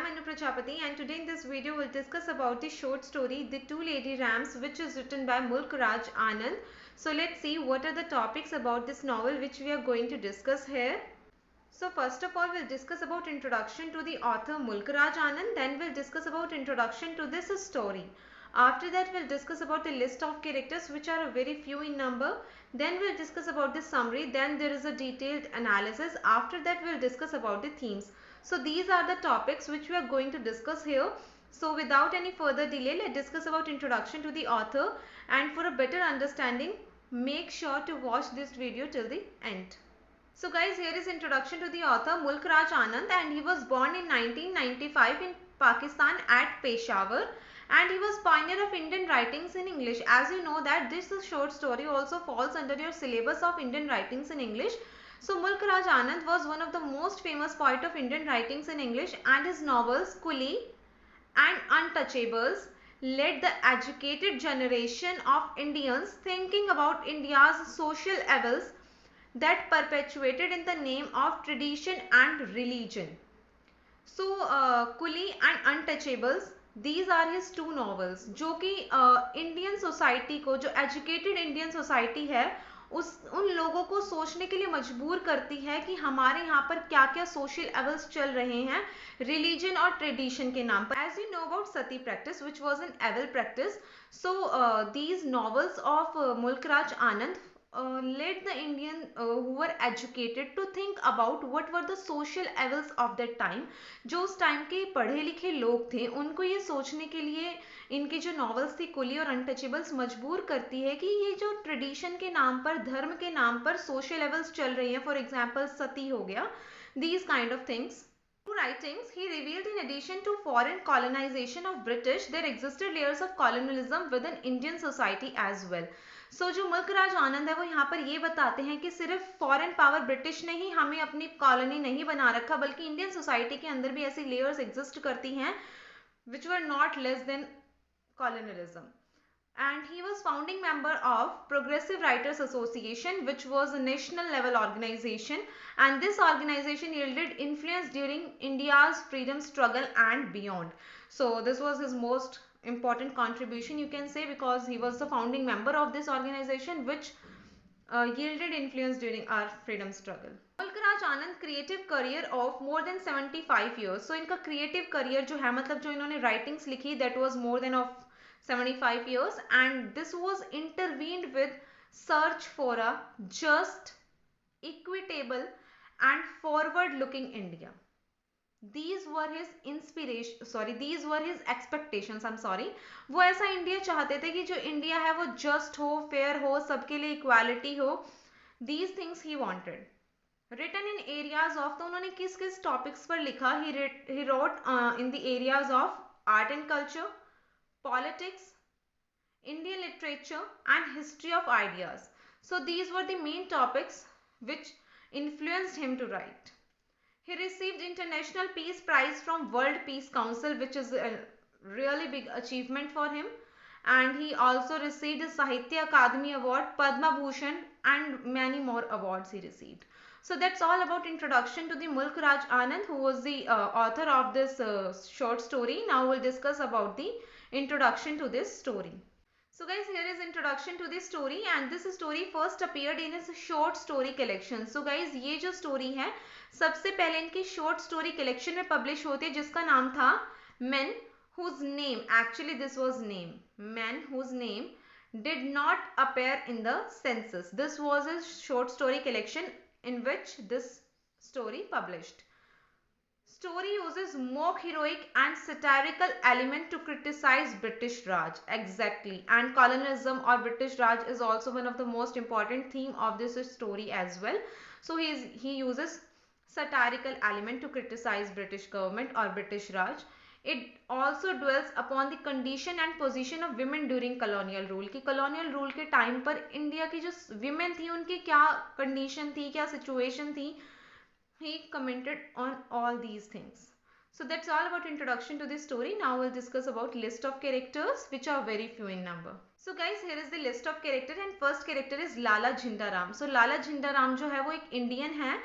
am Anu Prajapati and today in this video we'll discuss about the short story The Two Lady Rams, which is written by Mulk Raj Anand. So let's see what are the topics about this novel which we are going to discuss here. So first of all we'll discuss about introduction to the author Mulk Raj Anand, then we'll discuss about introduction to this story. After that we'll discuss about the list of characters which are very few in number. Then we'll discuss about the summary, then there is a detailed analysis. After that we'll discuss about the themes. So these are the topics which we are going to discuss here. So without any further delay, let's discuss about introduction to the author, and for a better understanding make sure to watch this video till the end. So guys, here is introduction to the author Mulk Raj Anand, and he was born in 1995 in Pakistan at Peshawar, and he was pioneer of Indian writings in English. As you know that this short story also falls under your syllabus of Indian writings in English. So Mulk Raj Anand was one of the most famous poet of Indian writings in English, and his novels Coolie and Untouchables led the educated generation of Indians thinking about India's social evils that perpetuated in the name of tradition and religion. So Coolie and Untouchables, these are his two novels जो कि Indian society को, जो educated Indian society है उन लोगों को सोचने के लिए मजबूर करती है कि हमारे यहाँ पर क्या क्या सोशल एवल्स चल रहे हैं रिलीजन और ट्रेडिशन के नाम पर. As you know about sati practice which was an evil practice. So these novels of Mulk Raj Anand led the Indian who were educated to think about what were the social evils of that time. जो उस time के पढ़े लिखे लोग थे उनको ये सोचने के लिए इनकी जो नॉवेल्स थी कुली और अनटचेबल्स मजबूर करती है कि ये जो ट्रेडिशन के नाम पर, धर्म के नाम पर सोशल एवल्स चल रही हैं, फॉर एग्जाम्पल सती हो गया, these kind of things. Through writings, he revealed in addition to foreign colonization of British, there existed layers of colonialism within Indian society as well. So जो मुल्क राज आनंद है वो यहाँ पर ये बताते हैं कि सिर्फ फॉरेन पावर ब्रिटिश ने ही हमें अपनी कॉलोनी नहीं बना रखा, बल्कि इंडियन सोसाइटी के अंदर भी ऐसी लेयर्स एग्जिस्ट करती हैं which were not less than colonialism. And he was founding member of Progressive Writers Association, which was a national level organization, and this organization yielded influence during India's freedom struggle and beyond. So this was his most important contribution, you can say, because he was the founding member of this organization which yielded influence during our freedom struggle. Mulk Raj Anand creative career of more than 75 years. So इनका creative career जो है, मतलब जो इन्होंने writings लिखी, that was more than of 75 years, and this was intervened with search for a just, equitable and forward looking India. These were his inspiration, sorry, these were his expectations, I'm sorry. वो ऐसा India चाहते थे कि जो India है वो just हो, fair हो, सबके लिए इक्वालिटी हो. These things he wanted. Written in areas of, तो उन्होंने किस किस टॉपिक्स पर लिखा? He wrote in the areas of art and culture, politics, Indian literature and history of ideas. So these were the main topics which influenced him to write. He received International Peace Prize from World Peace Council, which is a really big achievement for him. And he also received the Sahitya Akademi Award, Padma Bhushan and many more awards he received. So that's all about introduction to the Mulk Raj Anand, who was the author of this short story. Now we'll discuss about the introduction to this story. So guys, here is introduction to this story, and this story first appeared in his short story collection. So guys, ये जो story है सबसे पहले इनकी short story collection में publish होती है, जिसका नाम था Men whose name, actually this was name, Men whose name did not appear in the census. This was a short story collection in which this story published. Story uses mock heroic and satirical element to criticize British Raj. Exactly. And colonialism or British Raj is also one of the most important theme of this story as well. So he uses satirical element to criticize British government or British Raj. It also dwells upon the condition and position of women during colonial rule. कि colonial rule के time पर India की जो women थी उनकी क्या condition थी, क्या situation थी. He commented on all these things. So that's all about introduction to this story. Now we'll discuss about list of characters which are very few in number. So guys, here is the list of character and first character is Lala Jhinda Ram. So Lala Jhinda Ram जो है वो एक Indian है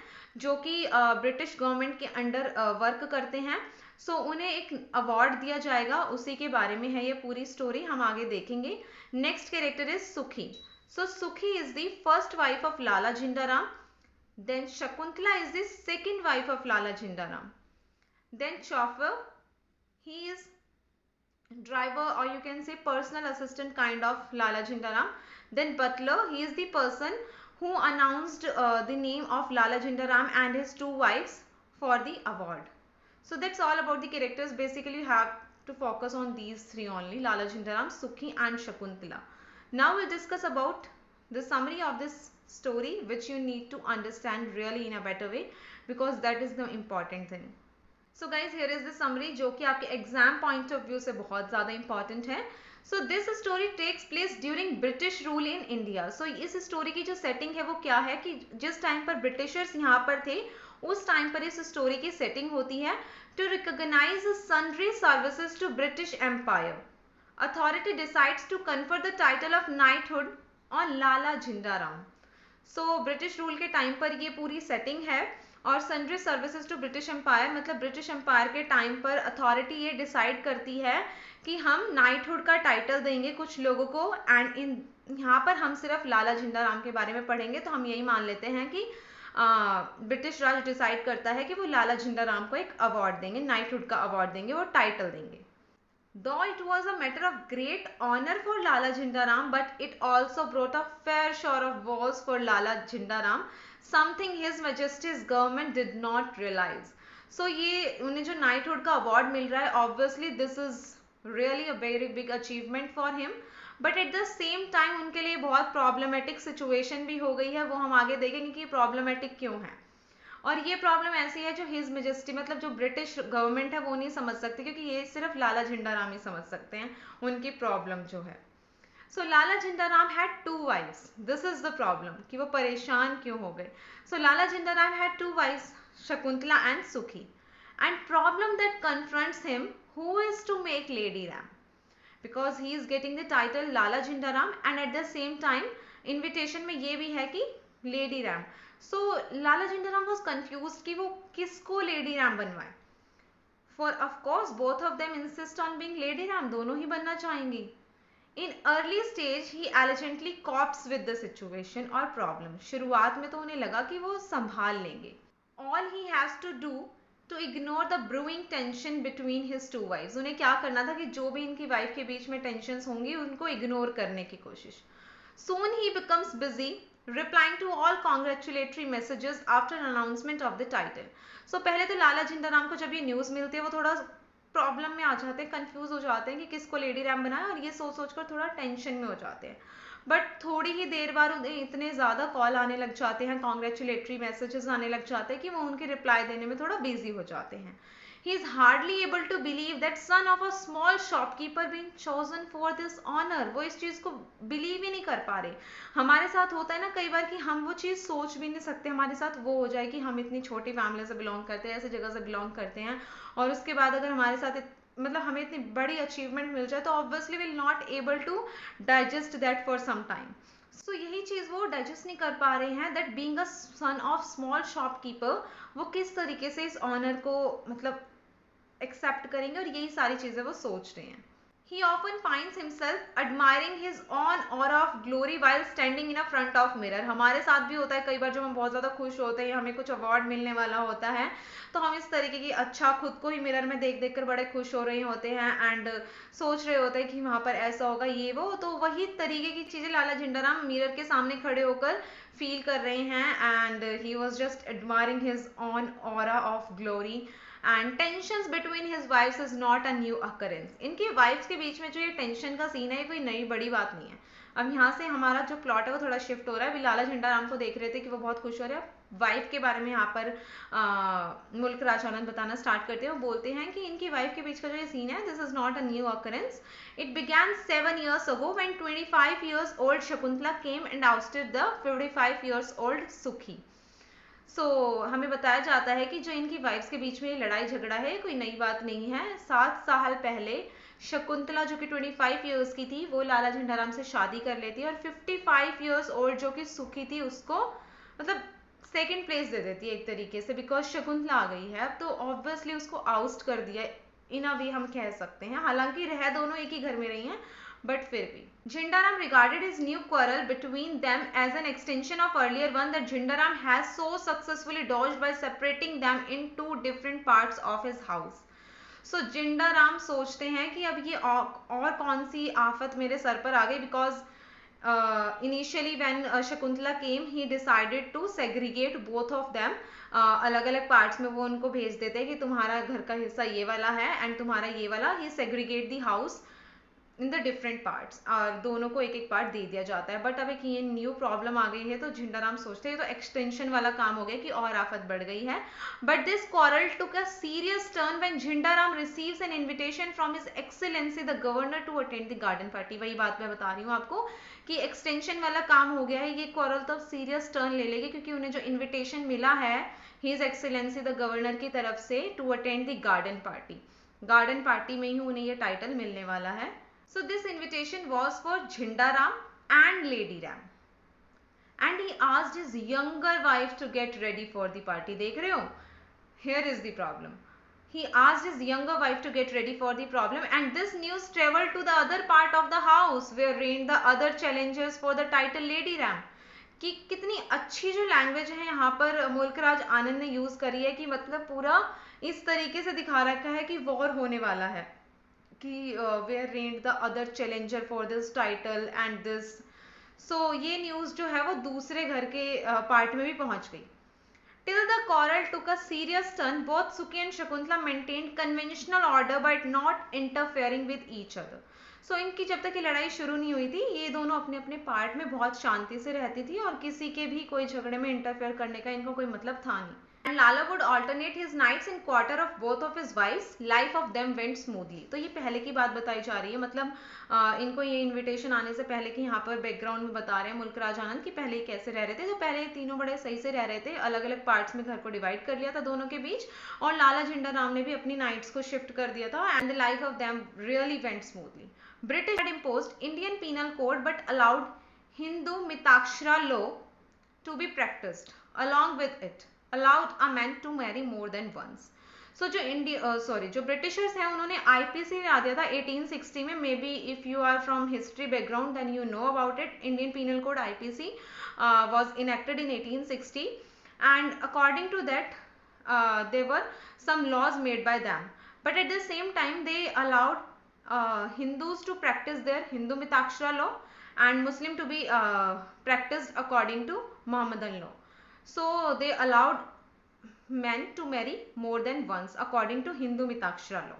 जो कि British government के under work करते हैं. सो उन्हें एक अवार्ड दिया जाएगा, उसी के बारे में है ये पूरी स्टोरी, हम आगे देखेंगे। Next character is Sukhi. So Sukhi is the first wife of Lala Jhindaram. Then Shakuntala is the second wife of Lala Jhindaram. Then chauffeur, he is driver or you can say personal assistant kind of Lala Jhindaram. Then butler, he is the person who announced the name of Lala Jhindaram and his two wives for the award. So that's all about the characters. Basically you have to focus on these three only, Lala Jhindaram, Sukhi and Shakuntala. Now we'll discuss about the summary of this story, which you need to understand really in a better way, because that is the important thing. So guys here is the summary, जो कि आपके exam point of view से बहुत ज़्यादा important है। So this story takes place during British rule in India. So इस story की जो सेटिंग है वो क्या है कि जिस टाइम पर ब्रिटिशर्स यहाँ पर थे उस टाइम पर इस स्टोरी की सेटिंग होती है। To recognise sundry services to British empire, authority decides to confer the title of knighthood on Lala Jhindaram. So British rule के टाइम पर ये पूरी सेटिंग है। और sundry services to British empire मतलब ब्रिटिश एम्पायर के टाइम पर अथॉरिटी ये डिसाइड करती है कि हम नाइटहुड का टाइटल देंगे कुछ लोगों को। एंड इन यहाँ पर हम सिर्फ लाला झिंडाराम के बारे में पढ़ेंगे, तो हम यही मान लेते हैं कि ब्रिटिश राज डिसाइड करता है कि वो लाला झिंडाराम को एक अवार्ड देंगे, नाइटहुड का अवार्ड देंगे, वो टाइटल देंगे। Though it was a matter of great honor for Lala Jhindaram, but it also brought a fair share of woes for Lala Jhindaram, something His Majesty's government did not realize. So ये उन्हें जो knighthood का award मिल रहा है, obviously this is really a very big achievement for him, but at the same time उनके लिए बहुत problematic situation भी हो गई है, वो हम आगे देखेंगे कि problematic क्यों है। और ये प्रॉब्लम ऐसी है जो हिज मेजेस्टी मतलब जो ब्रिटिश गवर्नमेंट है वो नहीं समझ सकती, क्योंकि ये सिर्फ लाला झिंडाराम ही समझ सकते हैं उनकी प्रॉब्लम जो है। So Lala Jhindaram had two wives, this is the problem कि वो परेशान क्यों हो गए। So Lala Jhindaram had two wives, Shakuntala and Sukhi, and problem that confronts him, who is to make lady Ram, because he is getting the title Lala Jhindaram and at the same time invitation में ये भी है कि lady Ram. So Lala Jhindaram was confuse कि वो किसको lady RAM बनवाए। For of course both of them insist on being lady Ram, दोनों ही बनना चाहेंगी। इन अर्ली स्टेज ही elegantly copes with the situation और प्रॉब्लम। शुरुआत में तो उन्हें लगा कि वो संभाल लेंगे। All he has to do to ignore the brewing tension between his two wives. उन्हें क्या करना था कि जो भी इनकी वाइफ के बीच में टेंशन होंगी उनको इग्नोर करने की कोशिश। Soon he becomes busy replying to all congratulatory messages after announcement of the title. So पहले तो लाला झिंडाराम को जब ये न्यूज़ मिलती है वो थोड़ा प्रॉब्लम में आ जाते हैं, कंफ्यूज हो जाते हैं कि किसको लेडी रैम बनाया, और ये सोच सोच कर थोड़ा टेंशन में हो जाते हैं। बट थोड़ी ही देर बाद उन्हें इतने ज़्यादा कॉल आने लग जाते हैं, कॉन्ग्रेचुलेटरी मैसेजेस आने लग जाते हैं कि वो उनके रिप्लाई देने में थोड़ा बिजी हो जाते हैं। He is hardly able to believe that son of a small shopkeeper being chosen for this honor. वो इस चीज़ को बिलीव ही नहीं कर पा रहे। हमारे साथ होता है ना कई बार कि हम वो चीज़ सोच भी नहीं सकते, हमारे साथ वो हो जाए कि हम इतनी छोटी फैमिली से बिलोंग करते हैं, ऐसी जगह से बिलोंग करते हैं, और उसके बाद अगर हमारे साथ मतलब हमें इतनी बड़ी अचीवमेंट मिल जाए तो obviously will not able to digest that for some time. So यही चीज़ वो डाइजेस्ट नहीं कर पा रहे हैं, that being a son of small shopkeeper वो किस तरीके से इस ऑनर को मतलब एक्सेप्ट करेंगे, और यही सारी चीज़ें वो सोच रहे हैं। He often finds himself admiring his own aura of glory while standing in a front of mirror. हमारे साथ भी होता है कई बार जब हम बहुत ज़्यादा खुश होते हैं, हमें कुछ अवार्ड मिलने वाला होता है, तो हम इस तरीके की अच्छा खुद को ही मिरर में देख देख कर बड़े खुश हो रहे होते हैं एंड सोच रहे होते हैं कि वहाँ पर ऐसा होगा ये वो। तो वही तरीके की चीज़ें लाला झिंडाराम मिरर के सामने खड़े होकर फील कर रहे हैं, and he was just admiring his on aura of glory. And tensions between his wives is not a new occurrence. इनकी वाइफ्स के बीच में जो ये टेंशन का सीन है, कोई नई बड़ी बात नहीं है। अब यहाँ से हमारा जो प्लॉट है वो थोड़ा शिफ्ट हो रहा है। अभी लाला झिंडाराम को देख रहे थे कि वो बहुत खुश हो रहे हैं, वाइफ के बारे में यहाँ पर मुल्क राज आनंद बताना स्टार्ट करते हैं। वो बोलते हैं कि इनकी वाइफ के बीच का जो ये सीन है, this is not a new occurrence. It began 7 years ago when 25 years old Shakuntala came and ousted the 55 years old Sukhi. हमें बताया जाता है कि जो इनकी वाइफ्स के बीच में लड़ाई झगड़ा है कोई नई बात नहीं है। 7 साल पहले शकुंतला जो कि 25 इयर्स की थी वो लाला झिंडाराम से शादी कर लेती है, और 55 इयर्स ओल्ड जो कि सुखी थी उसको मतलब सेकंड प्लेस दे देती है एक तरीके से, बिकॉज शकुंतला आ गई है अब, तो ऑब्वियसली उसको आउस्ट कर दिया इन अ वे हम कह सकते हैं। हालांकि रह दोनों एक ही घर में रही हैं, बट फिर भी Jindaram regarded his new quarrel between them as an extension of earlier one that Jindaram has so successfully dodged by separating them in two different parts of his house. So Jindaram सोचते हैं कि अब ये और कौन सी आफत मेरे sir पर आ गई, because initially when Shakuntala came, he decided to segregate both of them. अलग अलग पार्ट्स में वो उनको भेज देते हैं कि तुम्हारा घर का हिस्सा ये वाला है एंड तुम्हारा ये वाला, he segregate the house in the different parts, और दोनों को एक एक पार्ट दे दिया जाता है। बट अब एक ये न्यू प्रॉब्लम आ गई है, तो झिंडाराम सोचते हैं तो एक्सटेंशन वाला काम हो गया कि और आफत बढ़ गई है। But this quarrel took a serious turn when Jhindaram receives an invitation from his excellency the governor to attend the garden party. वही बात मैं बता रही हूँ आपको कि एक्सटेंशन वाला काम हो गया है, ये क्वारल तब सीरियस टर्न ले लेगी क्योंकि उन्हें जो इन्विटेशन मिला है हिज एक्सीलेंसी द गवर्नर की तरफ से to attend the garden party. Garden party में ही उन्हें ये टाइटल मिलने वाला है। So this invitation was for Jindaram and Lady Ram, and he asked his younger wife to get ready for the party. देख रहे हो? Here is the problem. He asked his younger wife to get ready for the problem, and this news traveled to the other part of the house where reigned the other challengers for the title Lady Ram. कि कितनी अच्छी जो language है यहाँ पर मुल्कराज आनंद ने use करी है कि मतलब पूरा इस तरीके से दिखा रखा है कि वॉर होने वाला है, कि where rend the other challenger for this title and this. So ये न्यूज जो है वो दूसरे घर के पार्ट में भी पहुंच गई। Till the quarrel took a serious turn, both Suki and Shakuntala maintained conventional order but not interfering with each other. सो इनकी जब तक ये लड़ाई शुरू नहीं हुई थी, ये दोनों अपने अपने पार्ट में बहुत शांति से रहती थी और किसी के भी कोई झगड़े में इंटरफेयर करने का इनको कोई मतलब था नहीं। And Lala would alternate his nights in quarter of both of his wives. Life of them went smoothly. तो ये पहले की बात बताई जा रही है, मतलब इनको ये इनविटेशन आने से पहले कि यहाँ पर बैकग्राउंड में बता रहे हैं मुल्कराज आनंद कि पहले कैसे रह रहे थे। तो पहले तीनों बड़े सही से रह रहे थे, अलग अलग पार्ट्स में घर को डिवाइड कर लिया था दोनों के बीच, और लाला झिंडाराम ने भी अपनी नाइट्स को शिफ्ट कर दिया था, and the life of them really went smoothly. British had imposed Indian penal code but allowed Hindu Mitakshara law to be practiced. Along with it, allowed a man to marry more than once. So जो Britishers हैं उन्होंने IPC ला दिया था 1860 में। Maybe if you are from history background then you know about it. Indian penal code IPC was enacted in 1860, and according to that there were some laws made by them, but at the same time they allowed Hindus to practice their Hindu Mitakshara law and Muslim to be practiced according to Muhammadan law. So they allowed men to marry more than once according to Hindu Mitakshara law.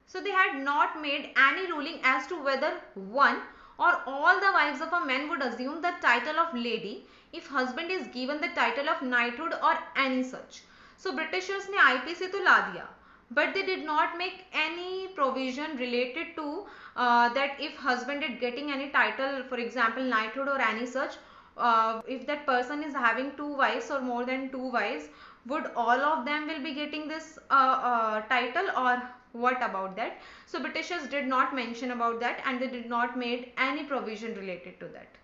So they had not made any ruling as to whether one or all the wives of a man would assume the title of lady if husband is given the title of knighthood or any such. So Britishers ने IPC तो ला दिया, but they did not make any provision related to that if husband is getting any title, for example knighthood or any such, if that person is having two wives or more than two wives, would all of them will be getting this title, or what about that? So Britishers did not mention about that, and they did not made any provision related to that.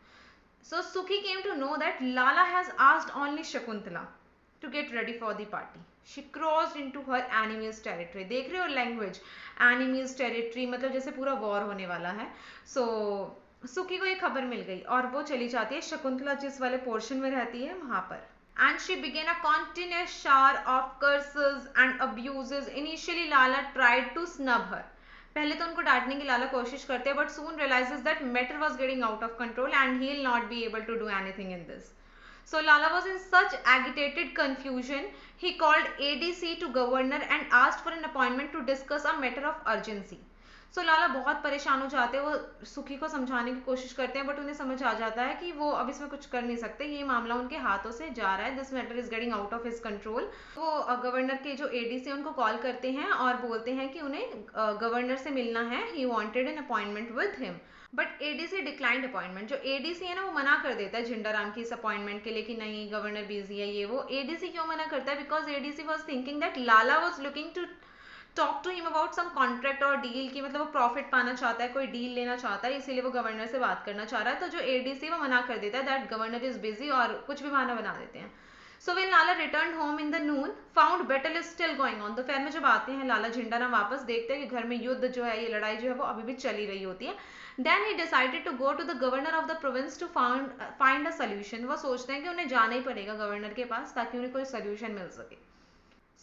So Suki came to know that Lala has asked only Shakuntala to get ready for the party. She crossed into her enemy's territory. देख रहे हो language, enemy's territory मतलब जैसे पूरा war होने वाला है। सो सुकी को ये खबर मिल गई और वो चली जाती है शकुंतला जिस वाले पोर्शन में रहती है वहां पर। And she began a continuous shower of curses and abuses. Initially Lala tried to snub her. पहले तो उनको डांटने की लाला कोशिश करते हैं, but soon realizes that matter was getting out of control and he'll not be able to do anything in this. So Lala was in such agitated confusion, he called ADC to governor and asked for an appointment to discuss a matter of urgency. So लाला बहुत परेशान हो जाते हैं, वो सुखी को समझाने की कोशिश करते हैं, बट उन्हें समझ आ जाता है कि वो अब इसमें कुछ कर नहीं सकते, ये मामला उनके हाथों से जा रहा है, this matter is getting out of his control. वो गवर्नर के जो एडीसी उनको कॉल करते हैं और बोलते हैं कि उन्हें गवर्नर से मिलना है, he wanted an appointment with him, but ADC declined appointment. जो एडीसी है ना वो मना कर देता है झिंडाराम की इस अपॉइंटमेंट के लिए कि नहीं गवर्नर बिजी है ये वो। एडीसी क्यों मना करता है? Because ADC was thinking that Lala was looking to talk to him about some contract और डील की, मतलब वो प्रॉफिट पाना चाहता है, कोई डील लेना चाहता है, इसीलिए वो गवर्नर से बात करना चाह रहा है। तो जो एडीसी वो मना कर देता है दैट गवर्नर इज बिजी, और कुछ भी बहाना बना देते हैं। So when Lala returned home in the noon, found battle is still going on. दोपहर में जब आते हैं लाला झिंडाराम वापस, देखते हैं कि घर में युद्ध जो है, ये लड़ाई जो है वो अभी भी चली रही होती है. Then he decided to go to the governor of the province to find a solution. वो सोचते हैं कि उन्हें जाना ही पड़ेगा गवर्नर के पास ताकि उन्हें कोई solution मिल सके.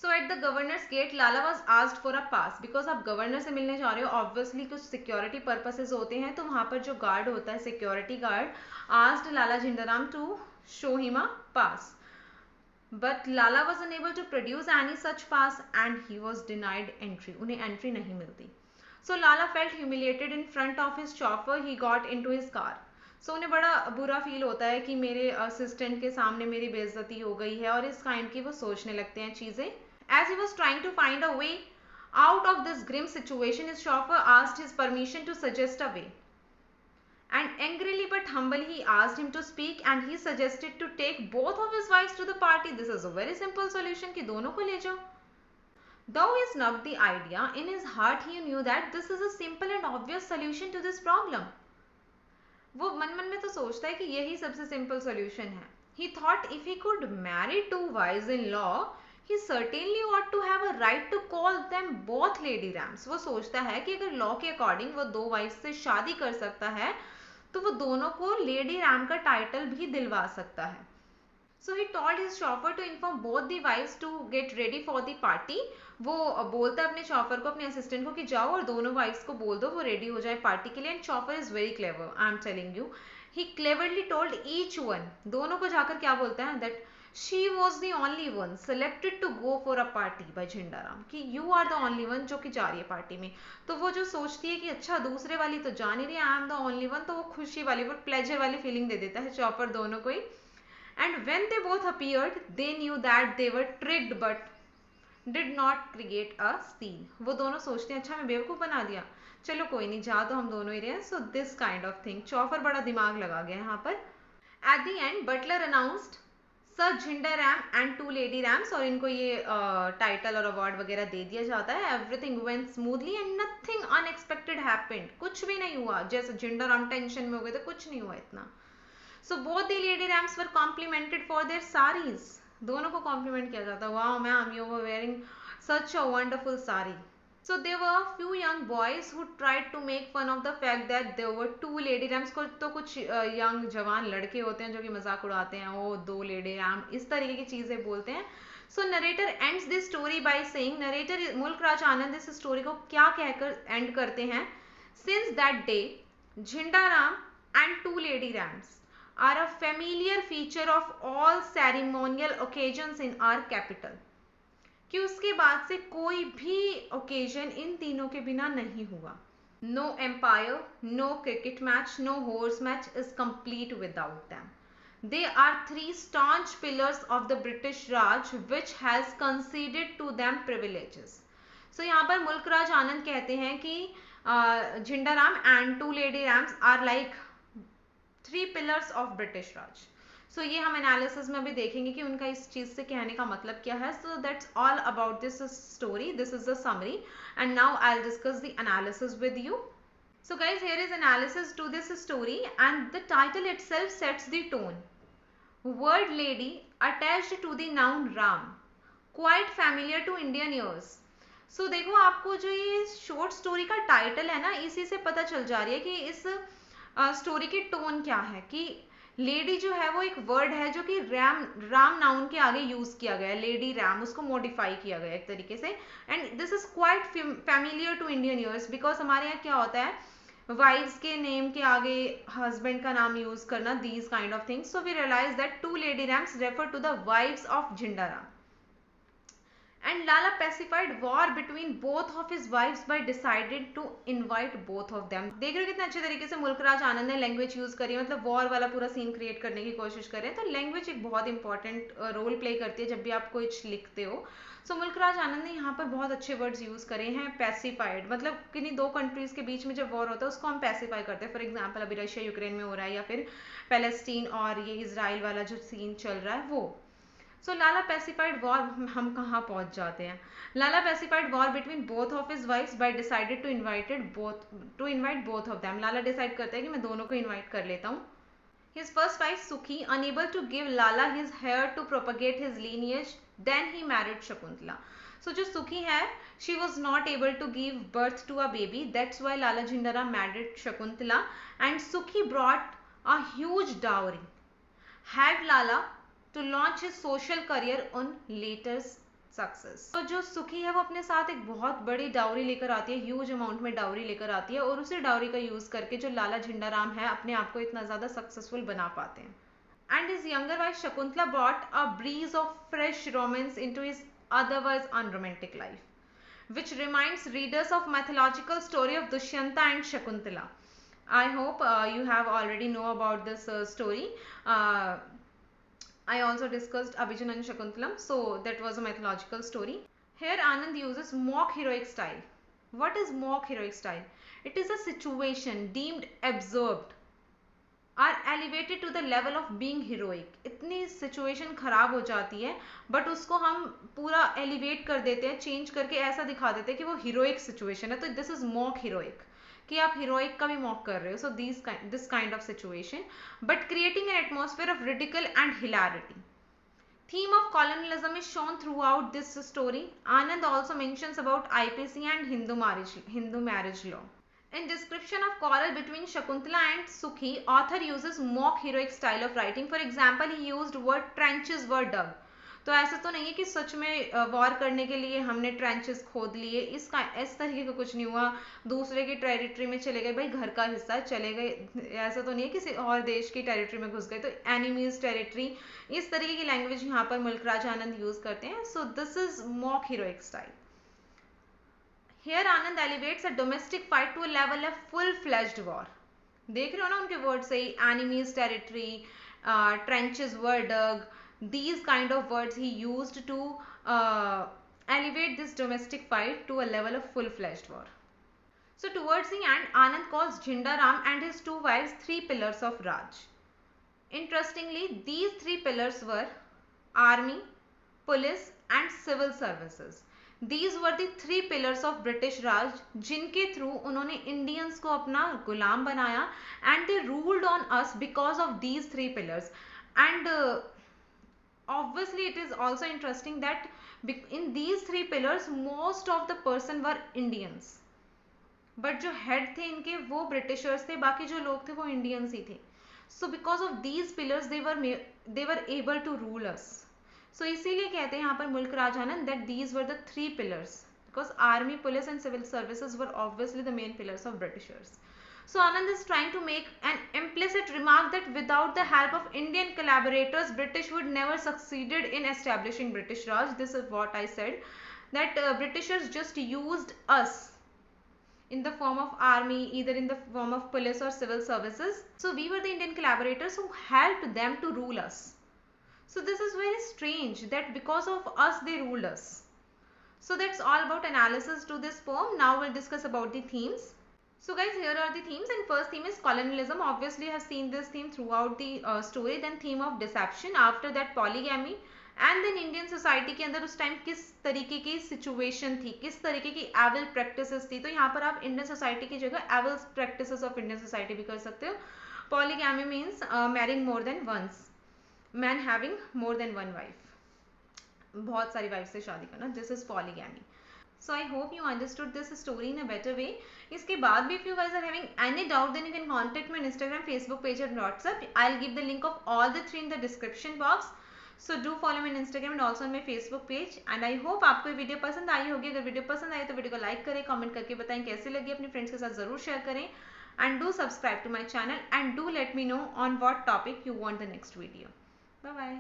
So at the governor's gate, Lala was asked for a pass because आप गवर्नर से मिलने जा रहे हो, obviously कुछ security purposes होते हैं, तो वहाँ पर जो गार्ड होता है, security guard, asked Lala झिंडाराम to show him a pass. But Lala was unable to produce any such pass and he was denied entry. उन्हें entry नहीं मिलती. So Lala felt humiliated in front of his chauffeur. He got into his car. So उन्हें बड़ा बुरा feel होता है कि मेरे असिस्टेंट के सामने मेरी बेइज्जती हो गई है, और इस काइंड की वो सोचने लगते हैं चीजें. As he was trying to find a way out of this grim situation, his chauffeur asked his permission to suggest a way. And angrily but humbly he asked him to speak, and he suggested to take both of his wives to the party. This is a very simple solution कि दोनों को ले जाओ. Though he snubbed the idea, in his heart he knew that this is a simple and obvious solution to this problem. वो मन मन में तो सोचता है कि यही सबसे सिंपल solution है. He thought if he could marry two wives in law, he certainly ought to have a right to call them both Lady Rams. वो सोचता है कि अगर लॉ के अकॉर्डिंग वो दो वाइफ से शादी कर सकता है तो वो दोनों को लेडी रैम का टाइटल भी दिलवा सकता है. So he told his chauffeur to inform both the wives to get ready for the party. वो बोलता है अपने चॉफर को, अपने असिस्टेंट को कि जाओ और दोनों वाइफ्स को बोल दो वो रेडी हो जाए पार्टी के लिए. And chauffeur is very clever, I am telling you. He cleverly told each one, दोनों को जाकर क्या बोलता है, that she was the only one selected to go for a party by झिंडाराम, कि you are the only one जो कि जा रही है पार्टी में. तो वो जो सोचती है कि अच्छा दूसरे वाली तो जा नहीं रही, I am the only one, तो वो खुशी वाली, वो प्लेजर वाली फीलिंग दे देता है चॉपर दोनों को ही. And when they both appeared they knew that they were tricked but did not create a scene. वो दोनों सोचते हैं अच्छा मैं बेवकूफ बना दिया, चलो कोई नहीं, जा तो हम दोनों ही रहे हैं. So this kind of thing, chauffeur बड़ा दिमाग लगा गया यहाँ पर. At the end butler announced sir Jhindaram and two lady Rams, और इनको ये टाइटल और अवार्ड वगैरह दे दिया जाता है. Everything went smoothly and nothing unexpected happened. कुछ भी नहीं हुआ, जैसे झिंडाराम टेंशन में हो गए थे, कुछ नहीं हुआ इतना. So both the lady rams were complimented for their saris. दोनों को कॉम्प्लीमेंट किया जाता है, wow ma'am you were wearing such a wonderful sari. So there were a few young boys who tried to make fun of the fact that there were two lady rams. को तो कुछ young जवान लड़के होते हैं जो कि मजाक उड़ाते हैं, वो दो लेडी रैम, इस तरीके की चीजें बोलते हैं. So narrator ends this story by saying, narrator मुल्क राज आनंद इस स्टोरी को क्या कहकर एंड करते हैं, since that day झिंडाराम and two lady rams are a familiar feature of all ceremonial occasions in our capital. कि उसके बाद से कोई भी ओकेजन इन तीनों के बिना नहीं हुआ. No empire, no cricket match, no horse match is complete without them. They are three staunch pillars of the British Raj which has conceded to them privileges. So यहाँ पर मुल्क राज आनंद कहते हैं कि Jhindaram and two lady Rams are like three pillars of British Raj. So ये हम analysis में भी देखेंगे कि उनका इस चीज से कहने का मतलब क्या है. So that's all about this story, this is the summary, and now I will discuss the analysis with you. So guys here is analysis to this story and the title itself sets the tone. Word lady attached to the noun Ram, quite familiar to Indian ears. So देखो आपको जो ये short story का title है ना, इसी से पता चल जा रही है कि इस स्टोरी की टोन क्या है. कि लेडी जो है वो एक वर्ड है जो कि राम नाउन के आगे यूज किया गया है, लेडी रैम, उसको मॉडिफाई किया गया एक तरीके से. And this is quite familiar to Indian ears, because हमारे यहाँ क्या होता है, वाइफ्स के नेम के आगे हस्बैंड का नाम यूज करना, these kind of things. So we realize that two lady Rams refer to the wives of Jhindaram. And Lala pacified war between both of his wives by decided to invite both of them. देख रहे हो कितने अच्छे तरीके से मुल्क राज आनंद ने language use करी, मतलब वॉर वाला पूरा सीन क्रिएट करने की कोशिश कर रहे हैं. तो लैंग्वेज एक बहुत इंपॉर्टेंट रोल प्ले करती है जब भी आप कुछ लिखते हो. सो मुल्क राज आनंद ने यहाँ पर बहुत अच्छे वर्ड्स यूज करे हैं. पैसिफाइड मतलब किन्हीं दो कंट्रीज के बीच में जब वॉर होता है उसको हम पैसिफाई करते हैं. फॉर एग्जाम्पल अभी रशिया यूक्रेन में हो रहा है, या फिर पैलेस्टीन और ये इसराइल वाला जो सीन चल रहा है वो. सो लाला पैसिफाइड वॉर, हम कहाँ पहुंच जाते हैं. Lala pacified war between both of his wives by decided to invite both of them. Lala decide करता है कि मैं दोनों को इनवाइट कर लेता हूँ. His first wife Sukhi, unable to give Lala his heir to propagate his lineage, then he married Shakuntala. So जो Sukhi है, she was not able to give birth to a baby. That's why Lala Jhindaram married Shakuntala, and Sukhi brought a huge dowry, had Lala to launch his social career on later success. तो जो सुखी है वो अपने साथ एक बहुत बड़ी डाउरी लेकर आती है, ह्यूज अमाउंट में डाउरी लेकर आती है, और उसी डाउरी का यूज करके जो लाला झिंडाराम है अपने आप को इतना ज्यादा सक्सेसफुल बना पाते हैं। And his younger wife Shakuntala brought a breeze of fresh romance into his otherwise unromantic life, which reminds readers of mythological story of Dushyanta and Shakuntala. I hope you have already know about this story. I also discussed Abhijan and Shakuntalam, so that was a mythological story. Here Anand uses mock heroic style. What is mock heroic style? It is a situation deemed absurd are elevated to the level of being heroic. इतनी situation खराब हो जाती है but उसको हम पूरा elevate कर देते हैं, change करके ऐसा दिखा देते हैं कि वो heroic situation है, तो this is mock heroic, कि आप हीरोइक का भी मॉक कर रहे हो. So this kind of situation but creating an atmosphere of ridicule and hilarity. Theme of colonialism is shown throughout this story. Anand also mentions about IPC and Hindu marriage law. In description of quarrel between Shakuntala and Sukhi, author uses mock heroic style of writing. For example, he used word trenches were dug. तो ऐसा तो नहीं है कि सच में war करने के लिए हमने ट्रेंचेस खोद लिए, इस तरीके का कुछ नहीं हुआ. दूसरे की टेरिटरी में चले गए, भाई घर का हिस्सा चले गए, ऐसा तो नहीं है किसी और देश की टेरिटरी में घुस गए, तो एनिमीज टेरिटरी, इस तरीके की लैंग्वेज यहाँ पर मुल्कराज आनंद यूज करते हैं. So this is mock heroic style. Here Anand elevates a domestic fight to a level of full-fledged war. देख रहे हो ना उनके वर्ड से ही, enemies territory, trenches were dug, these kind of words he used to elevate this domestic fight to a level of full-fledged war. So towards the end, Anand calls Jhindaram and his two wives three pillars of Raj. Interestingly, these three pillars were army, police and civil services. These were the three pillars of British Raj, जिनके through उन्होंने Indians को अपना गुलाम बनाया, and they ruled on us because of these three pillars. And obviously it is also interesting that in these three pillars most of the person were Indians, but जो head थे इनके वो Britishers थे, बाकी जो लोग थे वो Indians ही थे. So because of these pillars they were able to rule us. So इसीलिए कहते हैं यहाँ पर मुल्कराज आनंद that these were the three pillars, because army, police and civil services were obviously the main pillars of Britishers. So Anand is trying to make an implicit remark that without the help of Indian collaborators, British would never succeeded in establishing British Raj. This is what I said, that Britishers just used us in the form of army, either in the form of police or civil services. So we were the Indian collaborators who helped them to rule us. So this is very strange that because of us they ruled us. So that's all about analysis to this poem. Now we'll discuss about the themes. So guys, here are the themes, and first theme is colonialism. Obviously you have seen this theme throughout the story. Then theme of deception, after that polygamy, and then Indian society के अंदर उस time किस तरीके की situation थी, किस तरीके की एविल प्रैक्टिसेस थी. तो यहाँ पर आप इंडियन सोसाइटी की जगह evil practices of Indian society भी कर सकते हो. Polygamy means marrying more than once, man having more than one wife, बहुत सारी वाइफ से शादी करना, this is polygamy. So I hope you understood this story in a better way. इसके बाद भी if you guys are having any doubt, then you can contact me on Instagram, Facebook page and WhatsApp. I'll give the link of all the three in the description box. So do follow me on Instagram and also on my Facebook page. And I hope आपको ये video पसंद आई होगी. अगर video पसंद आई तो video को like करें, comment करके बताएं कैसी लगी, अपने फ्रेंड्स के साथ जरूर शेयर करें. And do subscribe to my channel and do let me know on what topic you want the next video. Bye bye.